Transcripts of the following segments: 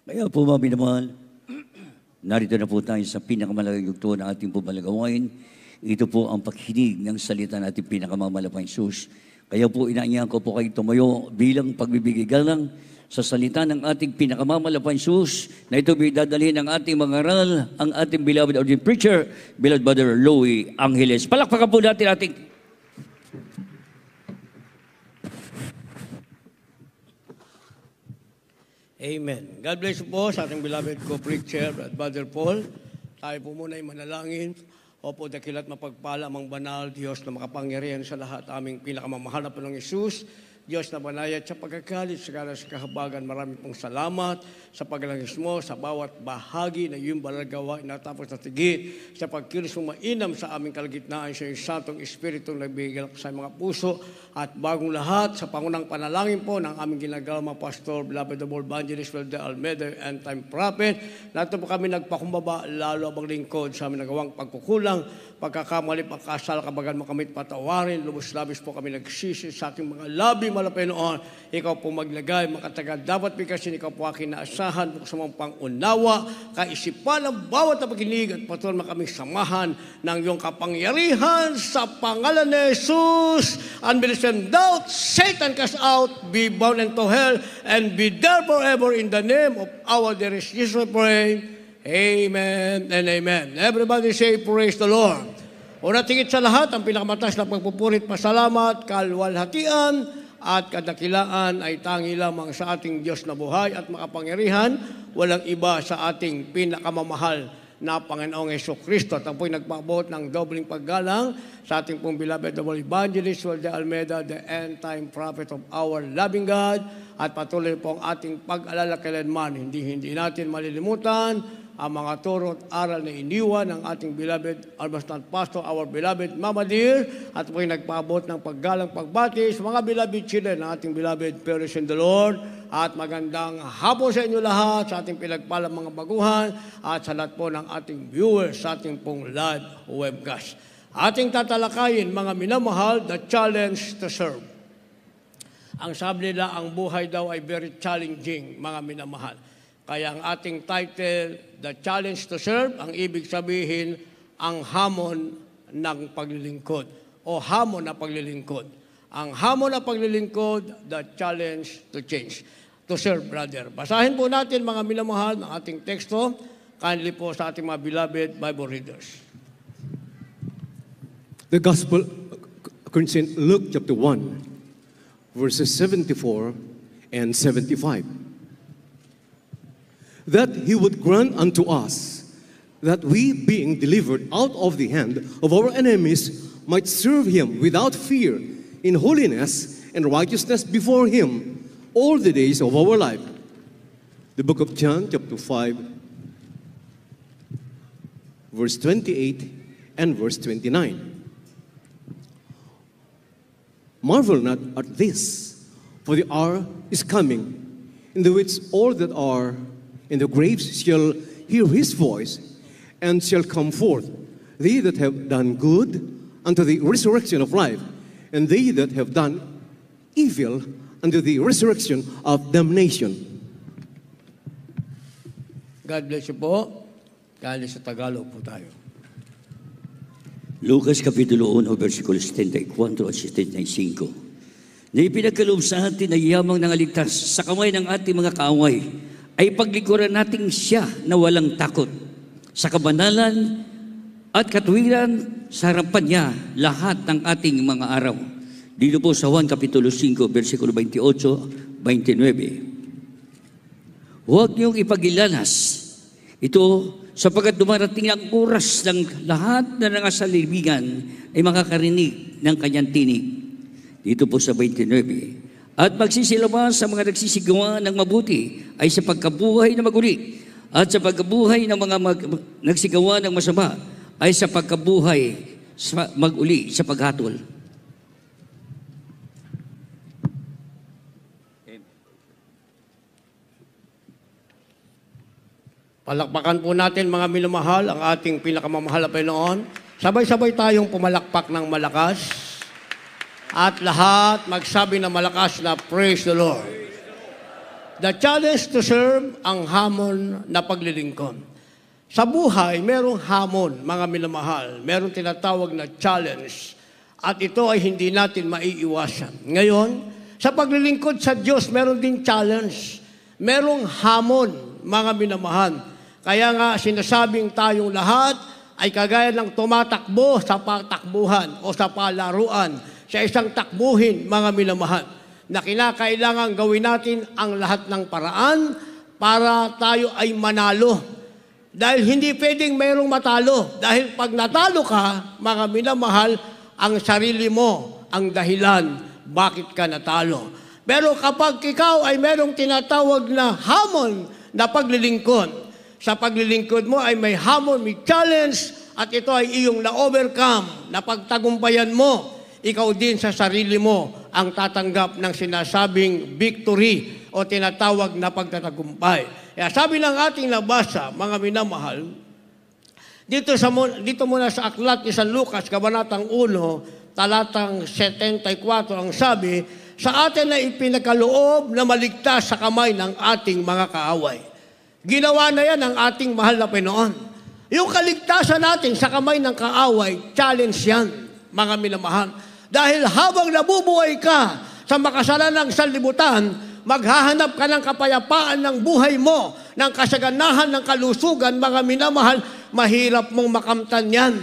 Kaya po mga minamahal, narito na po tayo sa pinakamalaking yugto ng ating pumalagawain. Ito po ang paghinig ng salita ng ating pinakamamalapang Isus. Kaya po inaanyahan ko po kayo tumayo bilang pagbibigay galang sa salita ng ating pinakamamalapang Isus na ito dadalhin ng ating mga aral, ang ating beloved ordained preacher, beloved Brother Louie Angeles. Palakpakan po natin ating Amen. God bless you po sa ating beloved co-preacher, Brother Paul. Tayo po muna ay manalangin. Opo, dakilat mapagpala mang banal, Diyos na makapangyarihan sa lahat, aming pinakamamahal na Panginoong Isus. Diyos na banayad sa pagkakalit, sa kahabagan, marami pong salamat sa paglangis mo, sa bawat bahagi na iyong balagawa, inatapos na tigit, sa pagkilos mo mainam sa aming kalagitnaan, sa iyong Santong Espiritu na nagbigay sa mga puso, at bagong lahat, sa pangunang panalangin po ng aming ginagawa, mga Pastor, beloved of all Evangelist, Wilder Almeida, and Time Prophet, nato po kami nagpakumbaba, lalo abang lingkod sa aming nagawang pagkukulang, pagkakamali, pagkasala, kabagan mo kami patawarin, lubos-labis po kami nagsisi sa ating mga labi, malapay noon, ikaw po maglagay, makatagal, dapat bikasin, ikaw po aking naasahan, buksan mong pangunawa, kaisipan ng bawat na pagkinig at patuloy na kaming samahan ng iyong kapangyarihan sa pangalan ni Jesus. Unbelief and doubt, Satan cast out, be bound into hell, and be there forever in the name of our dearest Jesus, we pray. Amen and amen. Everybody say, praise the Lord. Una tingit sa lahat, ang pinakamataas na pagpupurit, pasalamat, kalwalhatian, at kadakilaan ay tangi lamang sa ating Diyos na buhay at makapangyarihan, walang iba sa ating pinakamamahal na Panginoong Jesucristo. At ang po'y nagpaabot ng dobling paggalang sa ating pong beloved double evangelist, Wilder Almeida, the end-time prophet of our loving God, at patuloy po ang ating pag-alala kailanman. Hindi natin malilimutan ang mga turo at aral na iniwan ng ating beloved Almastant Pastor, our beloved Mama Dear, at po'y nagpaabot ng paggalang pagbati sa mga beloved children ng ating beloved parents in the Lord, at magandang hapon sa inyo lahat, sa ating pinagpalang mga baguhan, at sa lahat po ng ating viewers sa ating pong live webcast. Ating tatalakayin, mga minamahal, the challenge to serve. Ang sabi nila, ang buhay daw ay very challenging, mga minamahal. Kaya ang ating title, The Challenge to Serve, ang ibig sabihin, ang hamon ng paglilingkod o hamon na paglilingkod. Ang hamon na paglilingkod, the challenge to change. To serve, brother. Basahin po natin, mga minamahal, ng ating teksto. Kindly po sa ating mga beloved Bible readers. The Gospel according to Luke chapter 1, verses 74 and 75. That he would grant unto us, that we, being delivered out of the hand of our enemies, might serve him without fear, in holiness and righteousness before him, all the days of our life. The book of John, chapter 5, verse 28 and verse 29. Marvel not at this, for the hour is coming, in the which all that are in the graves shall hear his voice, and shall come forth, they that have done good unto the resurrection of life, and they that have done evil unto the resurrection of damnation. God bless you po. Kali sa Tagalog po tayo. Lucas Kapitulo 1, versikulos 74 at 75. Na ipinagkaloob sa atin ay yamang nangaligtas sa kamay ng ating mga kaaway, ay paglikuran natin siya na walang takot. Sa kabanalan at katuwiran, sa harapan niya lahat ng ating mga araw. Dito po sa Juan Kapitulo 5, versikulo 28, 29. Huwag niyong ipagilalas ito, sapagkat dumarating ang oras ng lahat na nangasalibingan ay makakarinig ng kanyang tinig. Dito po sa 29. At magsisilabas sa mga nagsisigawa ng mabuti ay sa pagkabuhay na maguli, at sa pagkabuhay ng mga nagsigawa ng masama ay sa pagkabuhay maguli sa paghatol. Palakpakan po natin, mga minamahal, ang ating pinakamamahal na Panginoon. Sabay-sabay tayong pumalakpak ng malakas. At lahat magsabi na malakas na praise the Lord. The challenge to serve, ang hamon na paglilingkod. Sa buhay, merong hamon, mga minamahal. Merong tinatawag na challenge. At ito ay hindi natin maiiwasan. Ngayon, sa paglilingkod sa Diyos, meron din challenge. Merong hamon, mga minamahal. Kaya nga, sinasabing tayong lahat ay kagaya ng tumatakbo sa patakbuhan o sa palaruan, sa isang takbuhin, mga minamahal, na kinakailangan gawin natin ang lahat ng paraan para tayo ay manalo. Dahil hindi pwedeng mayroong matalo. Dahil pag natalo ka, mga minamahal, ang sarili mo ang dahilan bakit ka natalo. Pero kapag ikaw ay mayroong tinatawag na hamon na paglilingkod, sa paglilingkod mo ay may hamon, may challenge, at ito ay iyong na-overcome, na pagtagumpayan mo, ikaw din sa sarili mo ang tatanggap ng sinasabing victory o tinatawag na pagtatagumpay. Kaya sabi ng ating nabasa, mga minamahal, dito muna sa aklat ni San Lucas, Kabanatang 1, talatang 74, ang sabi, sa atin na ipinagkaloob na maligtas sa kamay ng ating mga kaaway. Ginawa na yan ng ating mahal na Panginoon. Yung kaligtasan natin sa kamay ng kaaway, challenge yan, mga minamahal. Dahil habang nabubuhay ka sa makasalanang sanlibutan, maghahanap ka ng kapayapaan ng buhay mo, ng kasaganahan ng kalusugan, mga minamahal, mahirap mong makamtan yan.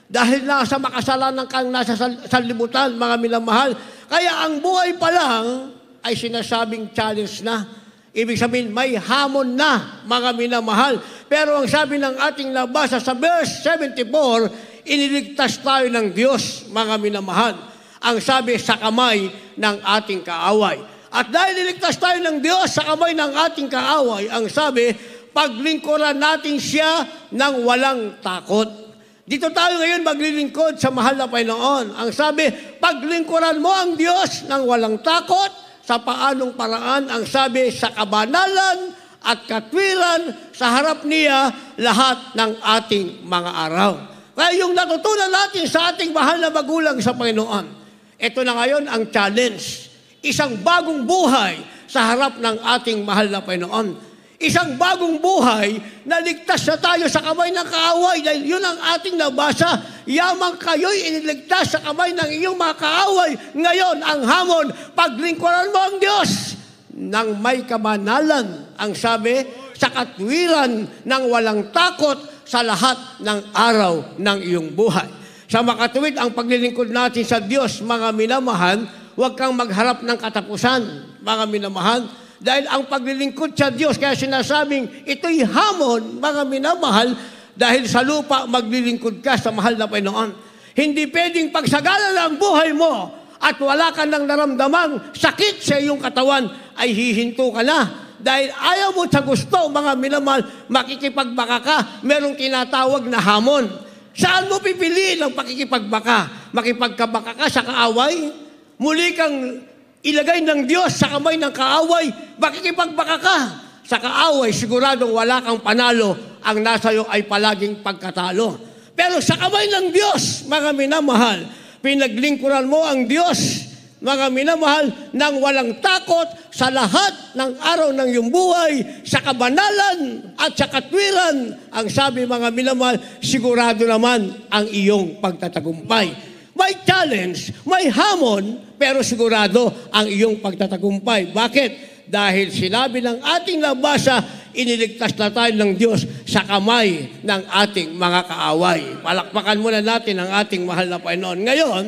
Dahil nasa makasalanan kang nasa sanlibutan, mga minamahal. Kaya ang buhay pa lang ay sinasabing challenge na. Ibig sabihin, may hamon na, mga minamahal. Pero ang sabi ng ating nabasa sa verse 74, iniligtas tayo ng Diyos, mga minamahal. Ang sabi, sa kamay ng ating kaaway. At dahil iniligtas tayo ng Diyos sa kamay ng ating kaaway, ang sabi, paglingkuran natin siya ng walang takot. Dito tayo ngayon maglilingkod sa mahal na Panginoon. Ang sabi, paglingkuran mo ang Diyos ng walang takot. Sa paanong paraan, ang sabi, sa kabanalan at katwiran, sa harap niya, lahat ng ating mga araw. Kaya yung natutunan natin sa ating mahal na magulang sa Panginoon, ito na ngayon ang challenge. Isang bagong buhay sa harap ng ating mahal na Panginoon. Isang bagong buhay na ligtas na tayo sa kamay ng kaaway. Dahil yun ang ating nabasa. Yamang kayo'y iniligtas sa kamay ng iyong mga kaaway. Ngayon, ang hamon, paglingkuran mo ang Diyos ng may kabanalan. Ang sabi, sa katwiran ng walang takot sa lahat ng araw ng iyong buhay. Sa makatuwid ang paglilingkod natin sa Diyos, mga minamahal, huwag kang magharap ng katapusan, mga minamahal. Dahil ang paglilingkod sa Diyos, kaya sinasabing, ito'y hamon, mga minamahal, dahil sa lupa maglilingkod ka sa mahal na Panginoon. Hindi pwedeng pagsagalan ang buhay mo at wala ka nang naramdamang sakit sa iyong katawan, ay hihinto ka na. Dahil ayaw mo sa gusto, mga minamahal, makikipagbaka ka, merong tinatawag na hamon. Saan mo pipiliin ang pakikipagbaka? Makipagkabaka ka sa kaaway? Muli kang ilagay ng Diyos sa kamay ng kaaway, makikipagbaka ka. Sa kaaway, siguradong wala kang panalo, ang nasa iyo ay palaging pagkatalo. Pero sa kamay ng Diyos, mga minamahal, pinaglingkuran mo ang Diyos, mga minamahal, nang walang takot sa lahat ng araw ng iyong buhay, sa kabanalan at sa katwiran, ang sabi, mga minamahal, sigurado naman ang iyong pagtatagumpay. May challenge, may hamon, pero sigurado ang iyong pagtatagumpay. Bakit? Dahil sinabi ng ating nabasa, iniligtas na tayo ng Diyos sa kamay ng ating mga kaaway. Palakpakan muna natin ang ating mahal na Panginoon. Ngayon,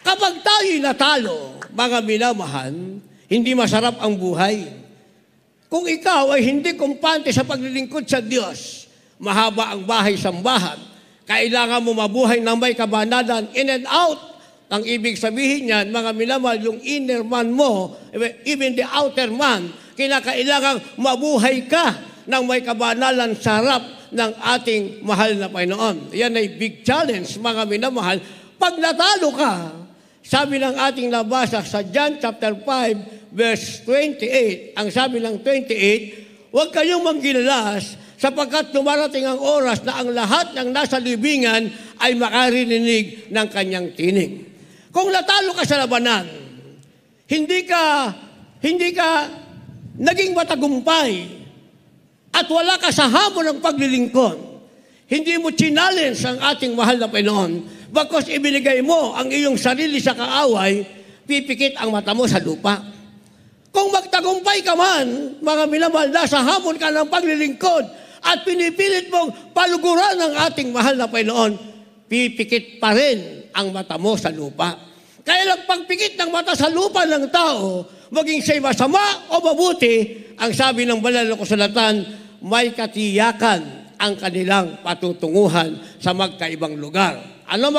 kapag tayo'y natalo, mga minamahal, hindi masarap ang buhay. Kung ikaw ay hindi kumpante sa paglilingkod sa Diyos, mahaba ang bahay-sambahan, kailangan mo mabuhay ng may kabanalan, in and out. Ang ibig sabihin niyan, mga minamahal, yung inner man mo, even the outer man, kinakailangan mabuhay ka ng may kabanalan sa harap ng ating mahal na Panginoon. Yan ay big challenge, mga minamahal. Pag natalo ka, sabi ng ating nabasa sa John chapter 5, verse 28, ang sabi ng 28, huwag kayong manggilalas, sapagkat dumarating ang oras na ang lahat ng nasa libingan ay makarinig ng kanyang tinig. Kung natalo ka sa labanan, hindi ka naging matagumpay at wala ka sa hamon ng paglilingkod, hindi mo challenge ang ating mahal na Panginoon, bakos ibinigay mo ang iyong sarili sa kaaway, pipikit ang mata mo sa lupa. Kung magtagumpay ka man, mga minamahal, nasa hamon ka ng paglilingkod at pinipilit mong paluguran ang ating mahal na Panginoon, pipikit pa rin ang mata mo sa lupa. Kaya lang pagpikit ng mata sa lupa ng tao, maging siya'y masama o mabuti, ang sabi ng banal na kasulatan, may katiyakan ang kanilang patutunguhan sa magkaibang lugar. Ano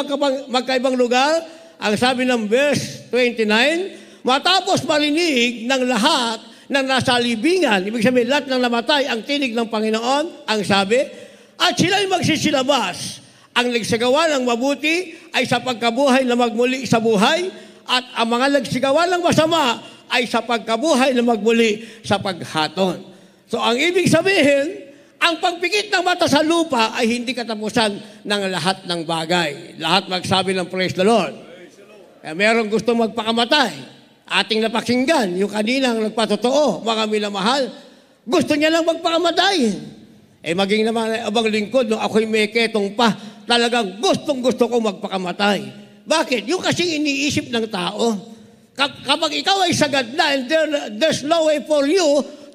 magkaibang lugar? Ang sabi ng verse 29, matapos marinig ng lahat ng nasa libingan, ibig sabihin lahat ng namatay ang tinig ng Panginoon, ang sabi, at sila'y magsisilabas. Ang nagsagawa ng mabuti ay sa pagkabuhay na magmuli sa buhay, at ang mga nagsagawa ng masama ay sa pagkabuhay na magmuli sa paghaton. So ang ibig sabihin, ang pagpikit ng mata sa lupa ay hindi katapusan ng lahat ng bagay. Lahat magsabi ng praise the Lord. Kaya merong gusto magpakamatay. Ating napakinggan, yung kaninang nagpatotoo, mga minamahal, gusto niya lang magpakamatay. Maging naman abang lingkod, nung ako'y may ketong pa, talagang gustong-gusto ko magpakamatay. Bakit? Yung kasing iniisip ng tao. Kapag ikaw ay sagad na and there's no way for you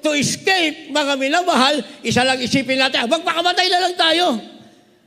to escape, mga minamahal, isa lang isipin natin, magpakamatay na lang tayo.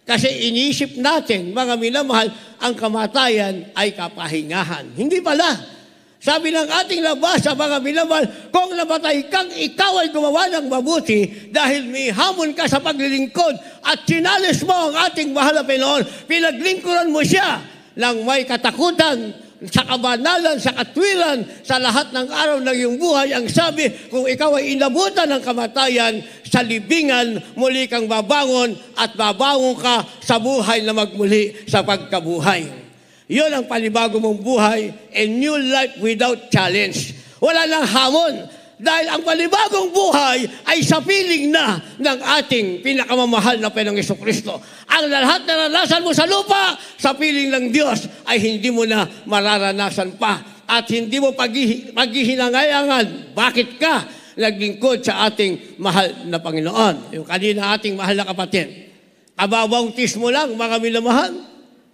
Kasi iniisip natin, mga minamahal, ang kamatayan ay kapahingahan. Hindi pala. Sabi ng ating nabasa, mga minamahal, kung namatay kang, ikaw ay gumawa ng mabuti dahil may hamon ka sa paglilingkod at chinalis mo ang ating mahal na Panginoon, pinaglingkuran mo siya ng may katakutan, sa kabanalan, sa katwiran, sa lahat ng araw ng iyong buhay. Ang sabi, kung ikaw ay inabutan ng kamatayan, sa libingan, muli kang babangon at babangon ka sa buhay na magmuli sa pagkabuhay. Yun ang panibago mong buhay, a new life without challenge. Wala nang hamon. Dahil ang panibagong buhay ay sa piling na ng ating pinakamamahal na Panginoong Jesucristo. Ang lahat na naranasan mo sa lupa, sa piling ng Diyos, ay hindi mo na mararanasan pa. At hindi mo paghihinangayangan. Bakit ka naglingkod sa ating mahal na Panginoon? Yung kanina ating mahal na kapatid. Kababautismo lang, mga minamahal,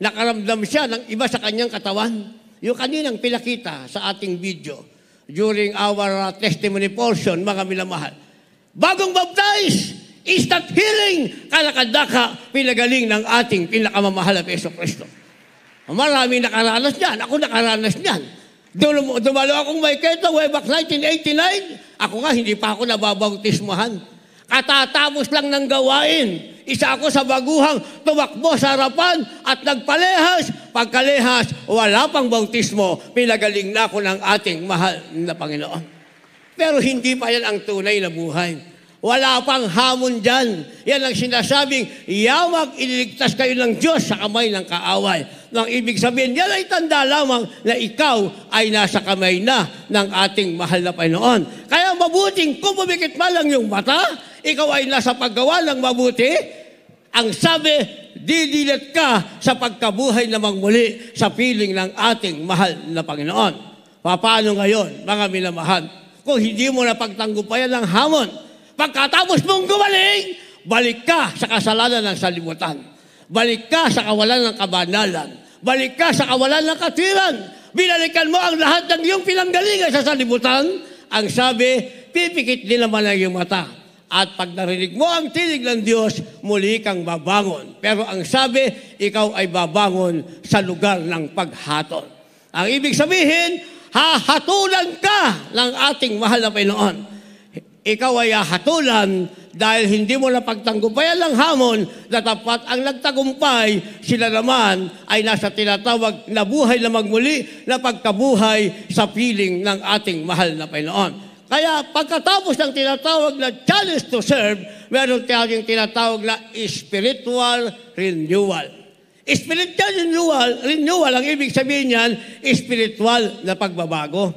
nakaramdam siya ng iba sa kanyang katawan. Yung kaninang pinakita sa ating video, during our testimony portion, mga minamahal. Bagong baptize, instant healing, kalakadaka, pinagaling ng ating pinakamamahal na Yesu Kristo. Maraming nakaranas niyan. Ako nakaranas niyan. Dumalo akong may keto way back 1989. Ako nga, hindi pa ako nababautismohan. Katatapos lang ng gawain. Isa ako sa baguhang tumakbo sa harapan at nagpalehas. Pagkalehas, wala pang bautismo. Pinagaling na ako ng ating mahal na Panginoon. Pero hindi pa yan ang tunay na buhay. Wala pang hamon dyan. Yan ang sinasabing, yawag ililigtas kayo ng Diyos sa kamay ng kaaway. Nang ibig sabihin, yan ay tanda lamang na ikaw ay nasa kamay na ng ating mahal na Panginoon. Kaya mabuting kung pumikit pa lang yung mata, ikaw ay nasa paggawa ng mabuti, ang sabi, didilat ka sa pagkabuhay na magmuli sa piling ng ating mahal na Panginoon. Paano ngayon, mga minamahal? Kung hindi mo na pagtanggupayan ng hamon, pagkatapos mong gumaling, balik ka sa kasalanan ng salimutan. Balik ka sa kawalan ng kabanalan. Balik ka sa kawalan ng katwiran. Binalikan mo ang lahat ng iyong pinanggalingan sa salimutan. Ang sabi, pipikit din naman ang iyong mata. At pag narinig mo ang tinig ng Diyos, muli kang babangon. Pero ang sabi, ikaw ay babangon sa lugar ng paghaton. Ang ibig sabihin, hahatulan ka ng ating mahal na Panginoon. Ikaw ay hahatulan dahil hindi mo na pagtanggumpayan ng hamon na tapat ang nagtagumpay, sila naman ay nasa tinatawag na buhay na magmuli na pagkabuhay sa piling ng ating mahal na Panginoon. Kaya pagkatapos ng tinatawag na challenge to serve, meron tayong tinatawag na spiritual renewal. Spiritual renewal, ang ibig sabihin niyan, spiritual na pagbabago.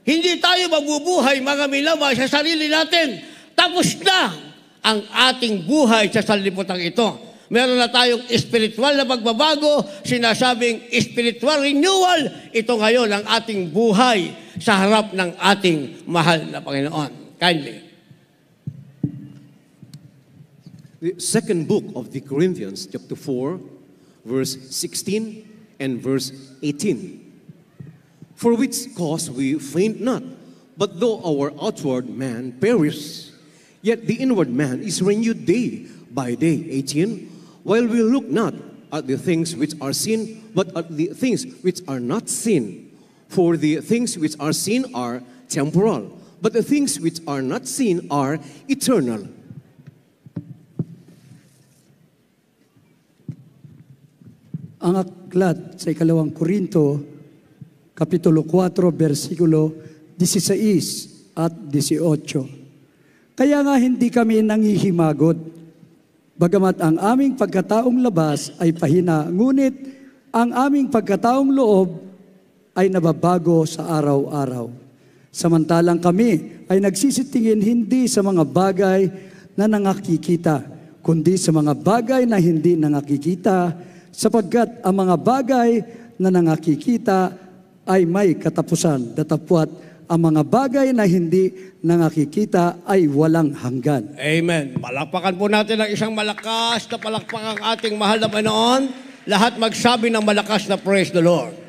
Hindi tayo mabubuhay, mga minamahal, sa sarili natin. Tapos na ang ating buhay sa sanlibutan ito. Meron na tayong spiritual na pagbabago, sinasabing spiritual renewal. Ito ngayon ang ating buhay sa harap ng ating mahal na Panginoon. Kindly. The second book of the Corinthians, chapter 4, verse 16 and verse 18. For which cause we faint not, but though our outward man perish, yet the inward man is renewed day by day. 18. While we look not at the things which are seen, but at the things which are not seen. For the things which are seen are temporal, but the things which are not seen are eternal. Ang aklat sa ikalawang Korinto, Kapitulo 4, versikulo 16 at 18. Kaya nga hindi kami nangihimagot, bagamat ang aming pagkataong labas ay pahina, ngunit ang aming pagkataong loob ay nababago sa araw-araw. Samantalang kami ay nagsisitingin hindi sa mga bagay na nangakikita, kundi sa mga bagay na hindi nangakikita, sapagkat ang mga bagay na nangakikita ay may katapusan, datapwat ang mga bagay na hindi nangakikita ay walang hanggan. Amen. Palakpakan po natin ang isang malakas na palakpak ang ating mahal na Panginoon. Lahat magsabi ng malakas na praise the Lord.